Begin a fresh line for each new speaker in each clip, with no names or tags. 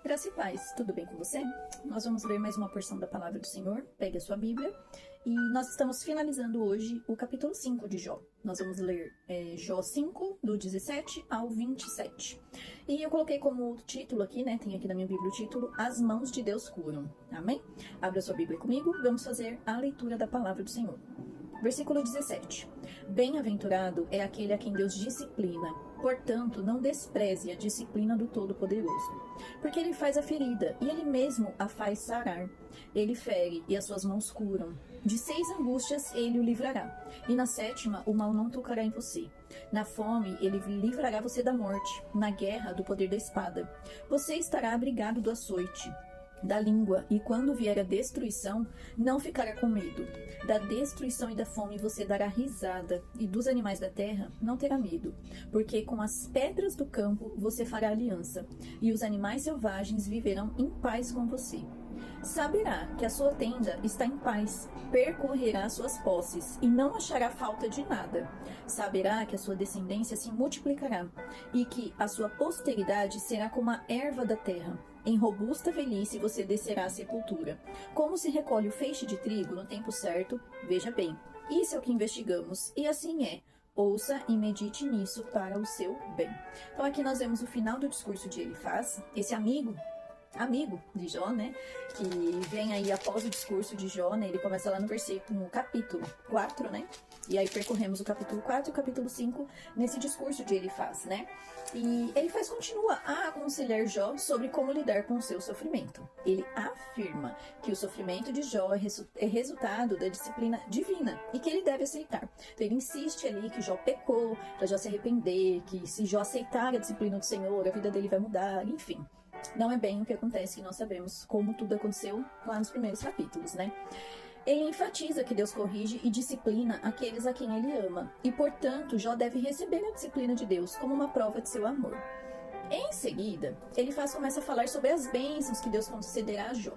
Graça e paz, tudo bem com você? Nós vamos ler mais uma porção da palavra do Senhor. Pegue a sua Bíblia e nós estamos finalizando hoje o capítulo 5 de Jó. Nós vamos ler Jó 5, do 17 ao 27. E eu coloquei como título aqui, né? Tem aqui na minha Bíblia o título: As mãos de Deus curam. Amém? Abra sua Bíblia comigo, vamos fazer a leitura da palavra do Senhor. Versículo 17. Bem-aventurado é aquele a quem Deus disciplina. Portanto, não despreze a disciplina do Todo-Poderoso, porque ele faz a ferida e ele mesmo a faz sarar. Ele fere e as suas mãos curam. De 6 angústias ele o livrará, e na 7ª o mal não tocará em você. Na fome ele livrará você da morte, na guerra do poder da espada. Você estará abrigado do açoite, da língua, e quando vier a destruição, não ficará com medo. Da destruição e da fome você dará risada, e dos animais da terra não terá medo, porque com as pedras do campo você fará aliança, e os animais selvagens viverão em paz com você. Saberá que a sua tenda está em paz, percorrerá suas posses, e não achará falta de nada. Saberá que a sua descendência se multiplicará, e que a sua posteridade será como a erva da terra. Em robusta velhice você descerá à sepultura. Como se recolhe o feixe de trigo no tempo certo, veja bem, isso é o que investigamos, e assim é. Ouça e medite nisso para o seu bem. Então aqui nós vemos o final do discurso de Elifaz, esse amigo de Jó, né, que vem aí após o discurso de Jó, né, ele começa lá no capítulo 4, né, e aí percorremos o capítulo 4 e o capítulo 5 nesse discurso de Elifaz, né, e Elifaz continua a aconselhar Jó sobre como lidar com o seu sofrimento. Ele afirma que o sofrimento de Jó é resultado da disciplina divina e que ele deve aceitar. Então ele insiste ali que Jó pecou, para Jó se arrepender, que se Jó aceitar a disciplina do Senhor, a vida dele vai mudar, enfim. Não é bem o que acontece, que nós sabemos como tudo aconteceu lá nos primeiros capítulos, né? Ele enfatiza que Deus corrige e disciplina aqueles a quem ele ama. E, portanto, Jó deve receber a disciplina de Deus como uma prova de seu amor. Em seguida, Elifaz começa a falar sobre as bênçãos que Deus concederá a Jó.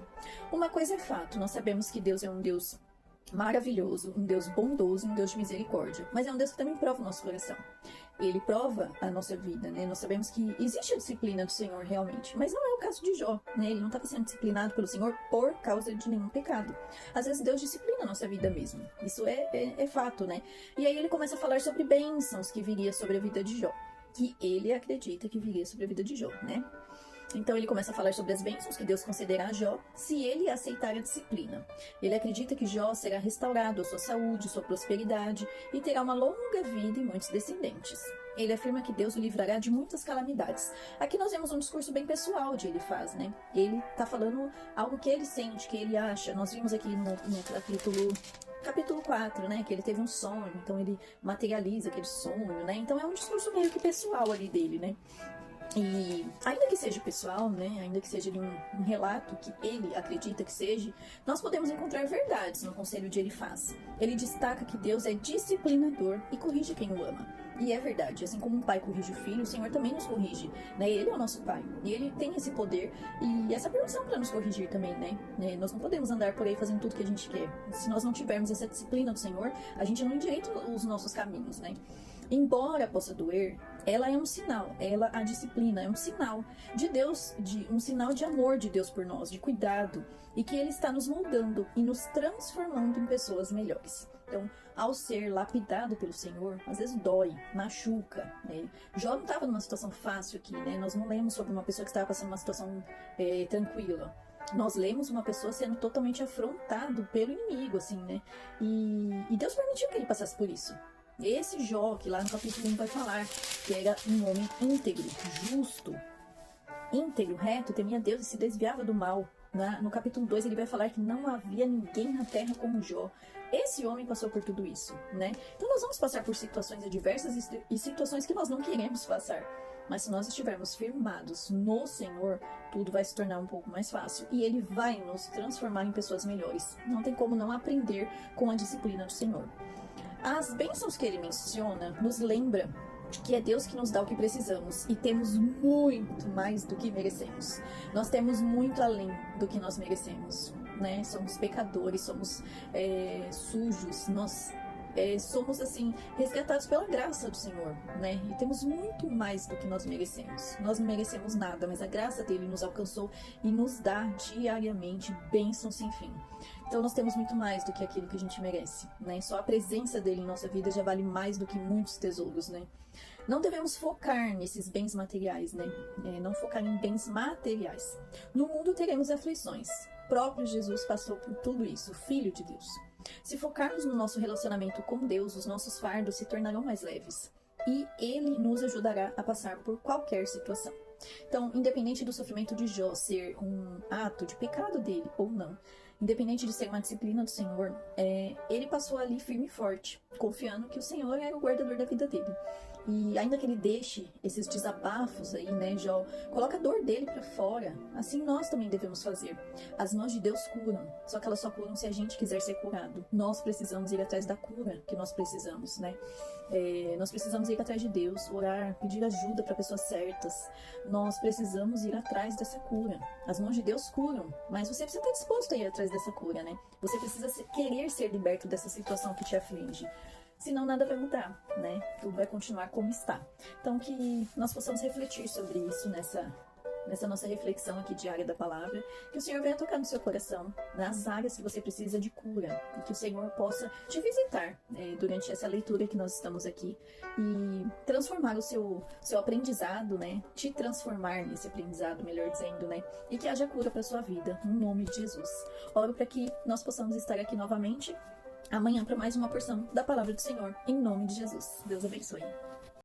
Uma coisa é fato, nós sabemos que Deus é um Deus maravilhoso, um Deus bondoso, um Deus de misericórdia. Mas é um Deus que também prova o nosso coração. Ele prova a nossa vida, né? Nós sabemos que existe a disciplina do Senhor realmente, mas não é o caso de Jó, né? Ele não estava sendo disciplinado pelo Senhor por causa de nenhum pecado. Às vezes Deus disciplina a nossa vida mesmo. Isso é fato, né? E aí ele começa a falar sobre bênçãos que viria sobre a vida de Jó, que ele acredita que viria sobre a vida de Jó, né? Então ele começa a falar sobre as bênçãos que Deus concederá a Jó se ele aceitar a disciplina. Ele acredita que Jó será restaurado a sua saúde, sua prosperidade e terá uma longa vida e muitos descendentes. Ele afirma que Deus o livrará de muitas calamidades. Aqui nós vemos um discurso bem pessoal de Elifaz, né? Ele está falando algo que ele sente, que ele acha. Nós vimos aqui no capítulo 4, né, que ele teve um sonho, então ele materializa aquele sonho, né? Então é um discurso meio que pessoal ali dele, né? E ainda que seja pessoal, né, ainda que seja um relato que ele acredita que seja, nós podemos encontrar verdades no conselho de Elifaz. Ele destaca que Deus é disciplinador e corrige quem o ama. E é verdade, assim como um pai corrige o filho, o Senhor também nos corrige, né? Ele é o nosso pai, e ele tem esse poder e essa permissão para nos corrigir também, né? Nós não podemos andar por aí fazendo tudo que a gente quer. Se nós não tivermos essa disciplina do Senhor, a gente não endireita os nossos caminhos, né? Embora possa doer, ela é um sinal, a disciplina é um sinal de Deus, um sinal de amor de Deus por nós, de cuidado, e que Ele está nos moldando e nos transformando em pessoas melhores. Então, ao ser lapidado pelo Senhor, às vezes dói, machuca, né? Jó não estava numa situação fácil aqui, né? Nós não lemos sobre uma pessoa que estava passando uma situação tranquila. Nós lemos uma pessoa sendo totalmente afrontado pelo inimigo, assim, né? E Deus permitiu que ele passasse por isso. Esse Jó, que lá no capítulo 1 vai falar que era um homem íntegro, justo, íntegro, reto, temia Deus e se desviava do mal. No capítulo 2 ele vai falar que não havia ninguém na terra como Jó. Esse homem passou por tudo isso, né? Então nós vamos passar por situações adversas e situações que nós não queremos passar. Mas se nós estivermos firmados no Senhor, tudo vai se tornar um pouco mais fácil. E Ele vai nos transformar em pessoas melhores. Não tem como não aprender com a disciplina do Senhor. As bênçãos que ele menciona nos lembra que é Deus que nos dá o que precisamos e temos muito mais do que merecemos. Nós temos muito além do que nós merecemos, né? Somos pecadores, somos sujos, nós somos assim resgatados pela graça do Senhor, né? E temos muito mais do que nós merecemos. Nós não merecemos nada, mas a graça dele nos alcançou e nos dá diariamente bênçãos sem fim. Então nós temos muito mais do que aquilo que a gente merece, né? Só a presença dele em nossa vida já vale mais do que muitos tesouros, né? Não devemos focar nesses bens materiais, né? Não focar em bens materiais. No mundo teremos aflições. O próprio Jesus passou por tudo isso, o Filho de Deus. Se focarmos no nosso relacionamento com Deus, os nossos fardos se tornarão mais leves. E Ele nos ajudará a passar por qualquer situação. Então, independente do sofrimento de Jó ser um ato de pecado dele ou não, independente de ser uma disciplina do Senhor, ele passou ali firme e forte, confiando que o Senhor era o guardador da vida dele. E ainda que ele deixe esses desabafos aí, né, Jó, coloca a dor dele pra fora. Assim nós também devemos fazer. As mãos de Deus curam, só que elas só curam se a gente quiser ser curado. Nós precisamos ir atrás da cura que nós precisamos, né? Nós precisamos ir atrás de Deus, orar, pedir ajuda para pessoas certas. Nós precisamos ir atrás dessa cura. As mãos de Deus curam, mas você precisa estar disposto a ir atrás dessa cura, né? Você precisa querer ser liberto dessa situação que te aflige. Senão nada vai mudar, né? Tudo vai continuar como está. Então que nós possamos refletir sobre isso nessa nossa reflexão aqui diária da palavra, que o Senhor venha tocar no seu coração, nas áreas que você precisa de cura, e que o Senhor possa te visitar durante essa leitura que nós estamos aqui e transformar o seu aprendizado, né? Te transformar nesse aprendizado, melhor dizendo, né? E que haja cura para sua vida, em nome de Jesus. Oro para que nós possamos estar aqui novamente amanhã para mais uma porção da palavra do Senhor, em nome de Jesus. Deus abençoe.